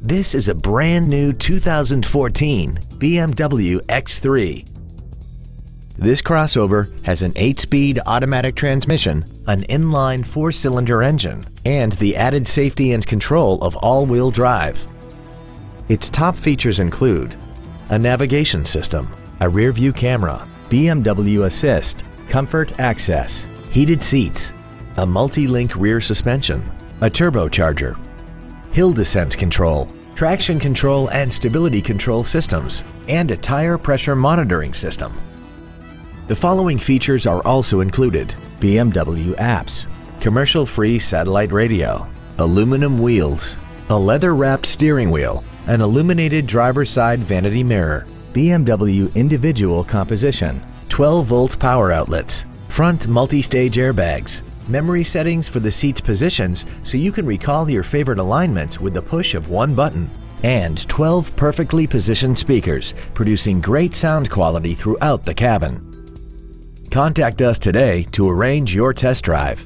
This is a brand new 2014 BMW X3. This crossover has an 8-speed automatic transmission, an inline 4-cylinder engine, and the added safety and control of all-wheel drive. Its top features include a navigation system, a rear-view camera, BMW Assist, Comfort Access, heated seats, a multi-link rear suspension, a turbocharger, hill descent control, traction control and stability control systems, and a tire pressure monitoring system. The following features are also included: BMW apps, commercial-free satellite radio, aluminum wheels, a leather-wrapped steering wheel, an illuminated driver's side vanity mirror, BMW individual composition, 12-volt power outlets, front multi-stage airbags, memory settings for the seat's positions so you can recall your favorite alignments with the push of one button, and 12 perfectly positioned speakers producing great sound quality throughout the cabin. Contact us today to arrange your test drive.